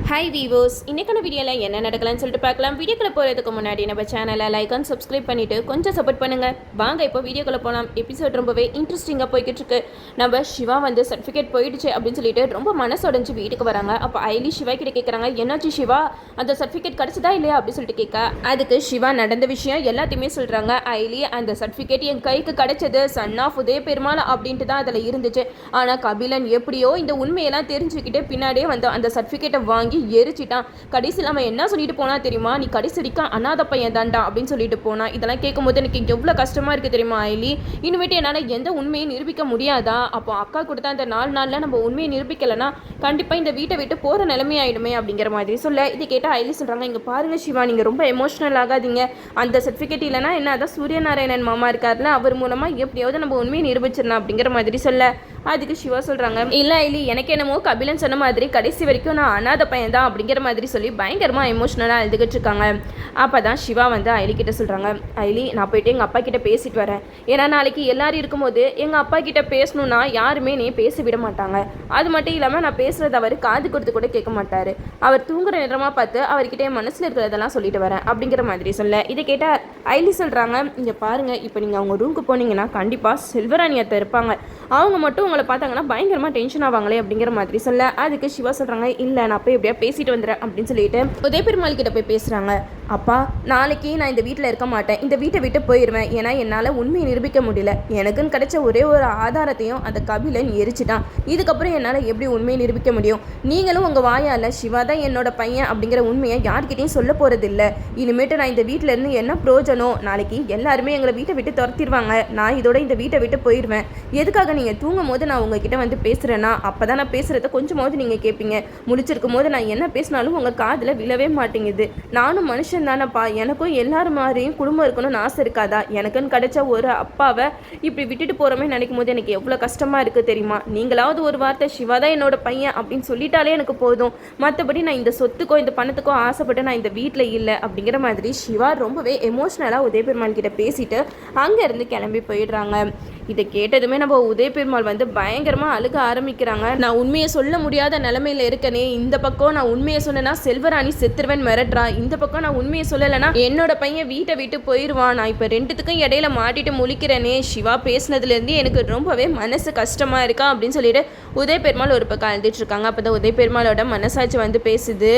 Hi viewers, இன்றைக்கான வீடியோவில் என்ன நடக்கலாம்னு சொல்லிட்டு பார்க்கலாம். வீடியோக்குள்ளே போகிறதுக்கு முன்னாடி நம்ம சேனலை லைக் அண்ட் சப்ஸ்கிரைப் பண்ணிவிட்டு கொஞ்சம் சப்போர்ட் பண்ணுங்கள். வாங்க இப்போ வீடியோக்குள்ளே போகலாம். எபிசோட் ரொம்பவே இன்ட்ரெஸ்டிங்காக போய்கிட்டு இருக்கு. நம்ம சிவா வந்து சர்டிஃபிகேட் போயிடுச்சு அப்படின்னு சொல்லிட்டு ரொம்ப மனசொடைஞ்சு வீட்டுக்கு வராங்க. அப்போ ஐலி சிவா கிட்ட கேட்குறாங்க, என்னாச்சு சிவா, அந்த சர்டிஃபிகேட் கிடச்சதா இல்லையா அப்படின்னு சொல்லிட்டு கேட்க, அதுக்கு சிவா நடந்த விஷயம் எல்லாத்தையுமே சொல்கிறாங்க. ஐலி, அந்த சர்டிஃபிகேட் என் கைக்கு கிடைச்சது சன் ஆஃப் உதய பெருமாள் அப்படின்ட்டு தான் அதில் இருந்துச்சு. ஆனால் கபிலன் எப்படியோ இந்த உண்மையெல்லாம் தெரிஞ்சுக்கிட்டு பின்னாடியே வந்து அந்த சர்டிஃபிகேட்டை வாங்கி எரிச்சிட்டான். கடைசியில் அவன் என்ன சொல்லிட்டு போனா தெரியுமா, நீ கடைசி வரைக்கும் அனாத பையன் தான்டா அப்படின்னு சொல்லிட்டு போனா. இதெல்லாம் கேட்கும்போது எனக்கு எவ்வளோ கஷ்டமா இருக்கு தெரியுமா ஐலி. இனிமேட்டு என்னால் எந்த உண்மையை நிரூபிக்க முடியாதா? அப்போ அக்கா கொடுத்தா அந்த 4 நாளில் நம்ம உண்மையை நிரூபிக்கலைன்னா கண்டிப்பாக இந்த வீட்டை விட்டு போகிற நிலைமை ஆயிடுமே அப்படிங்கிற மாதிரி சொல்ல, இதை கேட்டால் ஐலி சொல்கிறாங்க, இங்கே பாருங்க சிவா, நீங்கள் ரொம்ப எமோஷனல் ஆகாதீங்க. அந்த சர்டிஃபிகேட் இல்லைனா என்ன, அதான் சூரியநாராயணன் மாமா இருக்காருல, அவர் மூலமாக எப்படியாவது நம்ம உண்மையை நிரூபிச்சிடலாம் அப்படிங்கிற மாதிரி சொல்ல, அதுக்கு சிவா சொல்கிறாங்க, இல்லை ஐலி, எனக்கு என்னமோ கபிலன் சொன்ன மாதிரி கடைசி வரைக்கும் நான் அனாத பையன் தான் அப்படிங்கிற மாதிரி சொல்லி பயங்கரமாக எமோஷ்னலாக எழுதுகிட்டு இருக்காங்க. அப்போ தான் சிவா வந்து ஐலி கிட்ட சொல்கிறாங்க, ஐலி, நான் போயிட்டு எங்கள் அப்பா கிட்ட பேசிட்டு வரேன். ஏன்னா நாளைக்கு எல்லாரும் இருக்கும்போது எங்கள் அப்பா கிட்ட பேசணுன்னா யாருமே நீ பேச விட மாட்டாங்க. அது மட்டும் இல்லாமல் நான் பேசுகிறது அவர் காது கொடுத்து கூட கேட்க மாட்டார். அவர் தூங்குற நேரமாக பார்த்து அவர்கிட்ட என் மனசில் இருக்கிறதெல்லாம் சொல்லிட்டு வரேன் அப்படிங்கிற மாதிரி சொல்ல, இதை கேட்டால் ஐலி சொல்கிறாங்க, இங்கே பாருங்கள், இப்போ நீங்கள் அவங்க ரூமுக்கு போனீங்கன்னா கண்டிப்பாக செல்வராணி அத்தை இருப்பாங்க. அவங்க மட்டும் உங்களை பார்த்தாங்கன்னா பயங்கரமாக டென்ஷன் ஆவாங்களே அப்படிங்கிற மாதிரி சொல்ல, அதுக்கு சிவா சொல்கிறாங்க, இல்லை நான் போய் எப்படியா பேசிட்டு வந்துடுறேன் அப்படின்னு சொல்லிட்டு உதய பெருமாள் கிட்ட போய் பேசுகிறாங்க. அப்பா, நாளைக்கு நான் இந்த வீட்டில் இருக்க மாட்டேன், இந்த வீட்டை விட்டு போயிடுவேன். ஏன்னா என்னால் உண்மையை நிரூபிக்க முடியல. எனக்குன்னு கிடைச்ச ஒரே ஒரு ஆதாரத்தையும் அந்த கபிலன் எரிச்சிட்டான். இதுக்கப்புறம் என்னால் எப்படி உண்மையை நிரூபிக்க முடியும்? நீங்களும் உங்கள் வாயால் சிவா தான் என்னோட பையன் அப்படிங்கிற உண்மையை யார்கிட்டையும் சொல்ல போகிறது இல்லை. இனிமேட்டு நான் இந்த வீட்டில் இருந்து என்ன பிரயோஜனம்? நாளைக்கு எல்லாருமே எங்களை வீட்டை விட்டு துரத்திடுவாங்க. நான் இதோட இந்த வீட்டை விட்டு போயிடுவேன். எதுக்காக நீங்கள் தூங்கும் போது நான் உங்ககிட்ட வந்து பேசுகிறேன்னா அப்போ தான் நான் பேசுகிறத கொஞ்சமாவது நீங்கள் கேட்பீங்க. முடிச்சிருக்கும் போது நான் என்ன பேசினாலும் உங்கள் காதில் விழவே மாட்டேங்குது. நானும் மனுஷன் தானப்பா, எனக்கும் எல்லாரும் மாதிரியும் குடும்பம் இருக்கணும்னு ஆசை இருக்காதா? எனக்குன்னு கிடைச்ச ஒரு அப்பாவை இப்படி விட்டுட்டு போகிறோமே நினைக்கும் போது எனக்கு எவ்வளோ கஷ்டமாக இருக்குது தெரியுமா? நீங்களாவது ஒரு வார்த்தை சிவா தான் என்னோட பையன் அப்படின்னு சொல்லிட்டாலே எனக்கு போதும். மற்றபடி நான் இந்த சொத்துக்கோ இந்த பணத்துக்கோ ஆசைப்பட்டு நான் இந்த வீட்டில் இல்லை அப்படிங்கிற மாதிரி சிவா ரொம்பவே எமோஷ்னலாக உதய பெருமாள் கிட்ட பேசிட்டு அங்கேருந்து கிளம்பி போயிடுறாங்க. இதை கேட்டதுமே நம்ம உதய பெருமாள் வந்து பயங்கரமாக அழுக ஆரம்பிக்கிறாங்க. நான் உண்மையை சொல்ல முடியாத நிலைமையில் இருக்கனே. இந்த பக்கம் நான் உண்மையை சொன்னேன்னா செல்வராணி செத்துருவேன் மிரட்டுறா. இந்த பக்கம் நான் உண்மையை சொல்லலைன்னா என்னோட பையன் வீட்டை விட்டு போயிடுவான். நான் இப்போ ரெண்டுத்துக்கும் இடையில மாட்டிட்டு முழிக்கிறேனே. சிவா பேசினதுலேருந்து எனக்கு ரொம்பவே மனசு கஷ்டமாக இருக்கா அப்படின்னு சொல்லிட்டு உதய பெருமாள் ஒரு பக்கம் அழுதுட்டு இருக்காங்க. அப்போ தான் உதய பெருமாளோட மனசாட்சி வந்து பேசுது,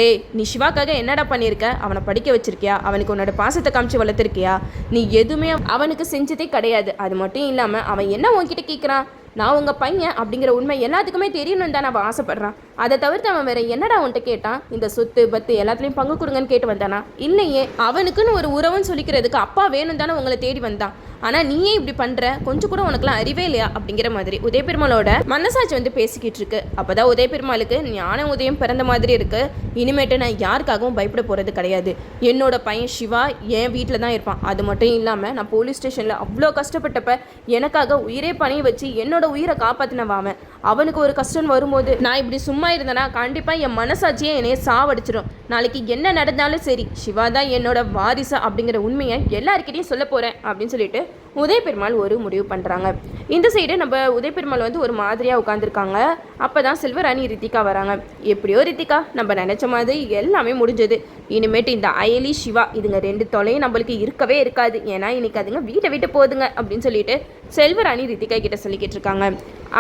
டே, நீ சிவாக்காக என்னடா பண்ணியிருக்க? அவனை படிக்க வச்சிருக்கியா? அவனுக்கு உன்னோட பாசத்தை காமிச்சு வளர்த்துருக்கியா? நீ எதுவுமே அவனுக்கு செஞ்சதே கிடையாது. அது மட்டும் இல்லாமல் அவன் என்ன உன்கிட்ட கேட்குறான்? நான் உங்கள் பையன் அப்படிங்கிற உண்மை எல்லாத்துக்குமே தெரியணும்னு தான் அவன் ஆசைப்பட்றான். அதை தவிர்த்து அவன் வேற என்னடா அவன்கிட்ட கேட்டான்? இந்த சொத்து பத்து எல்லாத்துலேயும் பங்கு கொடுங்கன்னு கேட்டு வந்தானா? இல்லையே. அவனுக்குன்னு ஒரு உறவுன்னு சொல்லிக்கிறதுக்கு அப்பா வேணும் தானே உங்களை தேடி வந்தான். ஆனால் நீயே இப்படி பண்ணுற, கொஞ்சம் கூட உனக்குலாம் அறிவே இல்லையா அப்படிங்கிற மாதிரி உதய பெருமாளோட மனசாட்சி வந்து பேசிக்கிட்டு இருக்கு. அப்போ தான் உதய பெருமாளுக்கு ஞான உதயம் பிறந்த மாதிரி இருக்கு. இனிமேட்டு நான் யாருக்காகவும் பயப்பட போகிறது கிடையாது. என்னோட பையன் சிவா என் வீட்டில் தான் இருப்பான். அது மட்டும் இல்லாமல் நான் போலீஸ் ஸ்டேஷனில் அவ்வளோ கஷ்டப்பட்டப்ப எனக்காக உயிரே பணிய வச்சு என்னோட உயிரை காப்பாற்றினவாமன். அவனுக்கு ஒரு கஷ்டம் வரும்போது நான் இப்படி சும்மா இருந்தேன்னா கண்டிப்பாக என் மனசாட்சியை என்னைய சாவடிச்சிடும். நாளைக்கு என்ன நடந்தாலும் சரி, சிவா தான் என்னோட வாரிசு அப்படிங்கிற உண்மையை எல்லாருக்கிட்டையும் சொல்ல போகிறேன் அப்படின்னு சொல்லிட்டு உதய பெருமாள் ஒரு முடிவு பண்ணுறாங்க. இந்த சைடு நம்ம உதய பெருமாள் வந்து ஒரு மாதிரியாக உட்காந்துருக்காங்க. அப்போ தான் செல்வராணி ரித்திகா வராங்க. எப்படியோ ரித்திகா, நம்ம நினச்ச மாதிரி எல்லாமே முடிஞ்சது. இனிமேட்டு இந்த அயலி சிவா இதுங்க 2 தொலையும் நம்மளுக்கு இருக்கவே இருக்காது. ஏன்னா இன்னைக்கு அதுங்க வீட்டை விட்டு போகுதுங்க அப்படின்னு சொல்லிட்டு செல்வராணி ரித்திகா கிட்ட சொல்லிக்கிட்டு இருக்காங்க.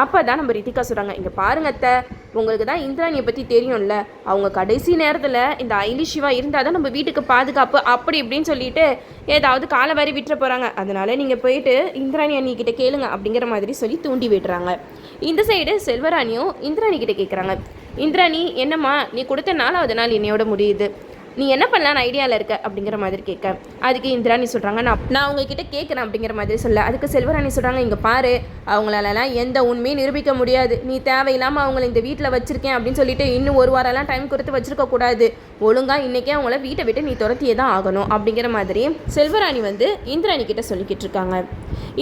அப்போ தான் நம்ம ரித்திகா சொல்கிறாங்க, இங்கே பாருங்க அத்தை, உங்களுக்கு தான் இந்திராணியை பற்றி தெரியும்ல. அவங்க கடைசி நேரத்தில் இந்த ஐலி சிவா இருந்தால் தான் நம்ம வீட்டுக்கு பாதுகாப்பு அப்படி இப்படின்னு சொல்லிட்டு ஏதாவது காலை வாரி விட்டுற போகிறாங்க. அதனால நீங்கள் போயிட்டு இந்திராணி அண்ணிக்கிட்ட கேளுங்க அப்படிங்கிற மாதிரி சொல்லி தூண்டி விடுறாங்க. இந்த சைடு செல்வராணியும் இந்திராணி கிட்ட கேட்குறாங்க, இந்திராணி என்னம்மா, நீ கொடுத்த 4வது நாள் என்னையோட முடியுது, நீ என்ன பண்ணலான்னு ஐடியாவில் இருக்க அப்படிங்கிற மாதிரி கேட்க, அதுக்கு இந்திராணி சொல்கிறாங்க, நான் உங்ககிட்ட கேட்குறேன் அப்படிங்கிற மாதிரி சொல்ல, அதுக்கு செல்வராணி சொல்கிறாங்க, இங்கே பாரு, அவங்களாலலாம் எந்த உண்மையும் நிரூபிக்க முடியாது. நீ தேவையில்லாமல் அவங்கள இந்த வீட்டில் வச்சுருக்கேன் அப்படின்னு சொல்லிட்டு இன்னும் 1 வாரம்லாம் டைம் கொடுத்து வச்சுருக்கக்கூடாது. ஒழுங்காக இன்றைக்கே அவங்கள வீட்டை விட்டு நீ துரத்தியே தான் ஆகணும் அப்படிங்கிற மாதிரி செல்வராணி வந்து இந்திராணி கிட்ட சொல்லிக்கிட்டு இருக்காங்க.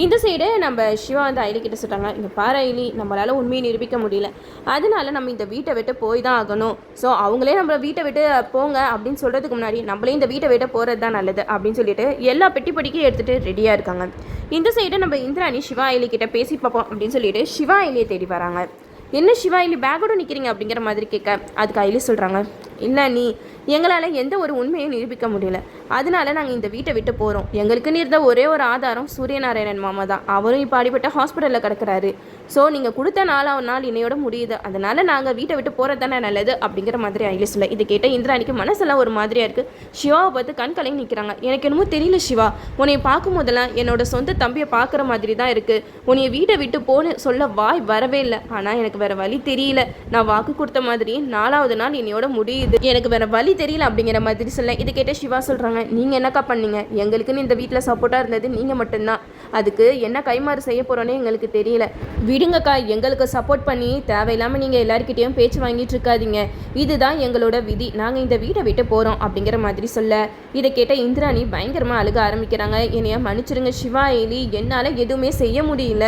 இந்த சைடு நம்ம சிவா வந்து ஐலி கிட்ட சொல்கிறாங்க, இங்கே பாரு ஐலி, நம்மளால் உண்மையை நிரூபிக்க முடியல. அதனால நம்ம இந்த வீட்டை விட்டு போய் தான் ஆகணும். ஸோ அவங்களே நம்மளை வீட்டை விட்டு போங்க அப்படின்னு சொல்கிறதுக்கு முன்னாடி நம்மளே இந்த வீட்டை விட்டு போகிறது தான் நல்லது அப்படின்னு சொல்லிட்டு எல்லா பெட்டி படிக்கையும் எடுத்துகிட்டு ரெடியாக இருக்காங்க. இந்த சைடு நம்ம இந்திராணி சிவா ஐலி கிட்ட பேசி பார்ப்போம் அப்படின்னு சொல்லிட்டு சிவா ஐலியை தேடி வராங்க. என்ன சிவா இல்லை பேக்கோடு நிற்கிறீங்க அப்படிங்கிற மாதிரி கேட்க அதுக்கு ஐலி சொல்கிறாங்க, இல்லை நீ எங்களால் எந்த ஒரு உண்மையை நிரூபிக்க முடியல, அதனால நாங்கள் இந்த வீட்டை விட்டு போகிறோம். எங்களுக்குன்னு இருந்த ஒரே ஒரு ஆதாரம் சூரியநாராயணன் மாமா தான். அவரும் இப்போ அடிபட்ட ஹாஸ்பிட்டலில் கிடக்கிறாரு. ஸோ நீங்கள் கொடுத்த நாளாவது நாள் இன்னையோட முடியுது, அதனால் நாங்கள் வீட்டை விட்டு போகிறது தானே நல்லது அப்படிங்கிற மாதிரி ஐலி சொல்ல இது கேட்ட இந்திராணிக்கு மனசெல்லாம் ஒரு மாதிரியாக இருக்குது. சிவாவை பார்த்து கண் கலங்கி நிற்கிறாங்க. எனக்கு என்னமோ தெரியல சிவா, உன்னை பார்க்கும் போதெல்லாம் என்னோட சொந்த தம்பியை பார்க்குற மாதிரி தான் இருக்குது. உன்னைய வீட்டை விட்டு போன்னு சொல்ல வாய் வரவே இல்லை. ஆனால் எனக்கு வேறு வழி தெரியல. நான் வாக்கு கொடுத்த மாதிரி 4வது நாள் என்னையோட முடியுது. எனக்கு வேறு வழி தெரியல அப்படிங்கிற மாதிரி சொல்ல இது கேட்ட சிவா சொல்கிறாங்க, நீங்கள் என்னக்கா பண்ணீங்க? எங்களுக்குன்னு இந்த வீட்டில் சப்போர்ட்டாக இருந்தது நீங்கள் மட்டும்தான். அதுக்கு என்ன கைமாறு செய்ய போகிறோன்னே எங்களுக்கு தெரியல. விடுங்கக்கா, எங்களுக்கு சப்போர்ட் பண்ணி தேவையில்லாமல் நீங்கள் எல்லாருக்கிட்டையும் பேச்சு வாங்கிட்டு இருக்காதீங்க. இதுதான் எங்களோட விதி. நாங்கள் இந்த வீட்டை விட்டு போகிறோம் அப்படிங்கிற மாதிரி சொல்ல இதை கேட்ட இந்திராணி பயங்கரமாக அழுக ஆரம்பிக்கிறாங்க. என்னைய மன்னிச்சிருங்க சிவா, ஐலி, என்னால் எதுவுமே செய்ய முடியல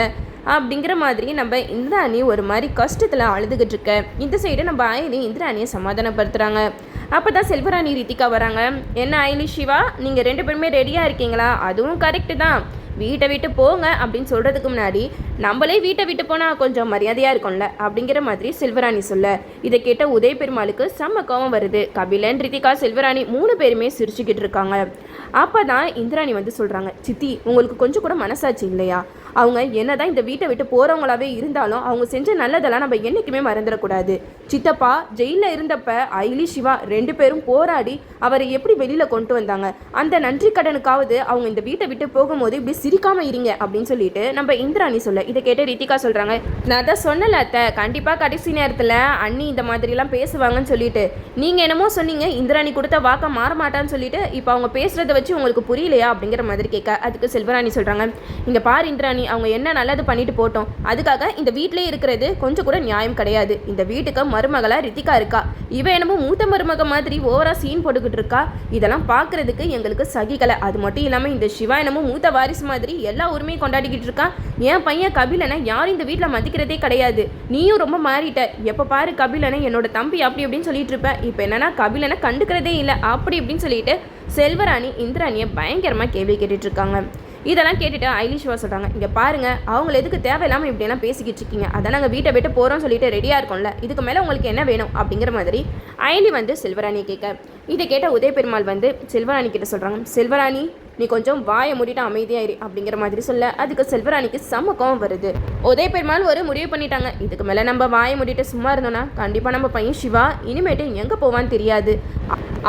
அப்படிங்கிற மாதிரி நம்ம இந்திராணி ஒரு மாதிரி கஷ்டத்தில் அழுதுகிட்டு இருக்க இந்த சைடு நம்ம ஐலி இந்திராணியை சமாதானப்படுத்துகிறாங்க. அப்போ தான் செல்வராணி ரித்திகா வராங்க. என்ன ஐலி சிவா, நீங்கள் 2 பேருமே ரெடியாக இருக்கீங்களா? அதுவும் கரெக்டு தான், வீட்டை விட்டு போங்க அப்படின்னு சொல்கிறதுக்கு முன்னாடி நம்மளே வீட்டை விட்டு போனால் கொஞ்சம் மரியாதையாக இருக்கும்ல அப்படிங்கிற மாதிரி செல்வராணி சொல்ல இதை கேட்ட உதய பெருமாளுக்கு செம்ம கோவம் வருது. கபிலன், ரித்திகா, செல்வராணி 3 பேருமே சிரிச்சுக்கிட்டு இருக்காங்க. அப்போ தான் இந்திராணி வந்து சொல்கிறாங்க, சித்தி உங்களுக்கு கொஞ்சம் கூட மனசாட்சி இல்லையா? அவங்க என்னதான் இந்த வீட்டை விட்டு போகிறவங்களாவே இருந்தாலும் அவங்க செஞ்ச நல்லதெல்லாம் நம்ம என்றைக்குமே மறந்துடக்கூடாது. சித்தப்பா ஜெயிலில் இருந்தப்ப ஐலி, சிவா 2 பேரும் போராடி அவரை எப்படி வெளியில் கொண்டு வந்தாங்க. அந்த நன்றி கடனுக்காவது அவங்க இந்த வீட்டை விட்டு போகும்போது இப்படி சிரிக்காமல் இருங்க அப்படின்னு சொல்லிட்டு நம்ம இந்திராணி சொல்ல இதை கேட்டு ரித்திகா சொல்கிறாங்க, நான் தான் சொன்னல அத்தை, கண்டிப்பாக கடைசி நேரத்தில் அண்ணி இந்த மாதிரிலாம் பேசுவாங்கன்னு சொல்லிட்டு நீங்கள் என்னமோ சொன்னீங்க, இந்திராணி கொடுத்த வாக்க மாற மாட்டான்னு சொல்லிட்டு இப்போ அவங்க பேசுகிறத வச்சு உங்களுக்கு புரியலையா அப்படிங்கிற மாதிரி கேட்க அதுக்கு செல்வராணி சொல்கிறாங்க, இங்கே பார் இந்திராணி, அவங்க என்ன நல்லது பண்ணிட்டு போட்டோம், அதுக்காக இந்த வீட்டிலே இருக்கிறது கொஞ்சம் கூட நியாயம் கிடையாது. இந்த வீட்டுக்கு மருமகளா ரித்திகா இருக்கா, இவ என்னமோ மூத்த மருமக மாதிரி ஓவரா சீன் போட்டுக்கிட்டு இருக்கா. இதெல்லாம் பார்க்கறதுக்கு எங்களுக்கு சகிக்கலை. அது மட்டும் இல்லாமல் இந்த சிவா என்னமோ மூத்த வாரிசு மாதிரி எல்லா உரிமையும் கொண்டாடிக்கிட்டு இருக்கா. என் பையன் கபிலனை யாரும் இந்த வீட்டில் மதிக்கிறதே கிடையாது. நீயும் ரொம்ப மாறிட்ட. எப்போ பாரு கபிலனை என்னோட தம்பி அப்படி அப்படின்னு சொல்லிட்டு இருப்ப. இப்போ என்னன்னா கபிலனை கண்டுக்கிறதே இல்லை அப்படி இப்படின்னு சொல்லிட்டு செல்வராணி இந்திராணியை பயங்கரமாக கேள்வி கேட்டுட்டு இருக்காங்க. இதெல்லாம் கேட்டுட்டு ஐலி சிவா சொல்கிறாங்க, இங்கே பாருங்கள், அவங்கள எதுக்கு தேவையில்லாமல் இப்படியெல்லாம் பேசிக்கிட்டு இருக்கீங்க? அதான் நாங்கள் வீட்டை விட்டு போகிறோம்னு சொல்லிட்டு ரெடியாக இருக்கோம்ல, இதுக்கு மேலே உங்களுக்கு என்ன வேணும் அப்படிங்கிற மாதிரி ஐலி வந்து செல்வராணியை கேட்க இதை கேட்ட உதய பெருமாள் வந்து செல்வராணி கிட்ட சொல்கிறாங்க, செல்வராணி நீ கொஞ்சம் வாயை மூடிட்டு அமைதியாயிரு அப்படிங்கிற மாதிரி சொல்ல அதுக்கு செல்வராணிக்கு செம்ம கோவம் வருது. உதய பெருமாள் ஒரு முடிவு பண்ணிட்டாங்க, இதுக்கு மேலே நம்ம வாயை மூடிட்டு சும்மா இருந்தோன்னா கண்டிப்பாக நம்ம பையன் சிவா இனிமேட்டு எங்கே போவான்னு தெரியாது.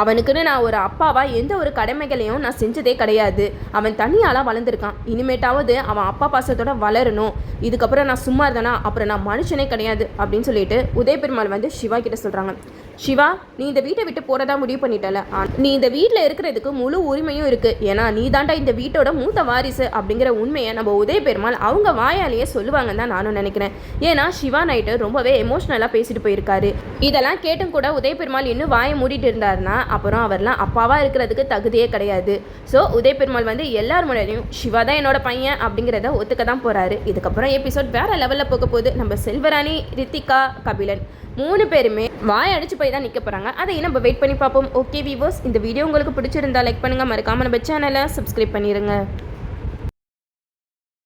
அவனுக்குன்னு நான் ஒரு அப்பாவா எந்த ஒரு கடமைகளையும் நான் செஞ்சதே கிடையாது. அவன் தனியாலாம் வளர்ந்துருக்கான். இனிமேட்டாவது அவன் அப்பா பாசத்தோட வளரணும். இதுக்கப்புறம் நான் சும்மா இருந்தேனா அப்புறம் நான் மனுஷனே கிடையாது அப்படின்னு சொல்லிட்டு உதய பெருமாள் வந்து சிவா கிட்ட சொல்கிறாங்க, சிவா நீ இந்த வீட்டை விட்டு போகிறதா முடிவு பண்ணிட்டல, நீ இந்த வீட்டில் இருக்கிறதுக்கு முழு உரிமையும் இருக்குது. ஏன்னா நீ தாண்டா இந்த வீட்டோட மூத்த வாரிசு அப்படிங்கிற உண்மையை நம்ம உதய பெருமாள் அவங்க வாயாலேயே சொல்லுவாங்கன்னு தான் நானும் நினைக்கிறேன். ஏன்னா சிவா நைட்டு ரொம்பவே எமோஷ்னலாக பேசிட்டு போயிருக்காரு. இதெல்லாம் கேட்டும் கூட உதய பெருமாள் இன்னும் வாயை மூடிட்டு இருந்தாருன்னா அப்புறம் அவர்லாம் அப்பாவாக இருக்கிறதுக்கு தகுதியே கிடையாது. ஸோ உதய பெருமாள் வந்து எல்லார் முன்னாடியும் சிவா தான் என்னோட பையன் அப்படிங்கிறத ஒத்துக்க தான் போகிறாரு. இதுக்கப்புறம் எபிசோட் வேறு லெவலில் போக போகுது. நம்ம செல்வராணி, ரித்திகா, கபிலன் 3 பேருமே வாய் அடிச்சு போய் தான் நிற்க போகிறாங்க. அதையும் நம்ம வெயிட் பண்ணி பார்ப்போம். ஓகே வீவர்ஸ், இந்த வீடியோ உங்களுக்கு பிடிச்சிருந்தா லைக் பண்ணுங்கள், மறக்காமல் நம்ம சேனலை சப்ஸ்கிரைப் பண்ணிடுங்க.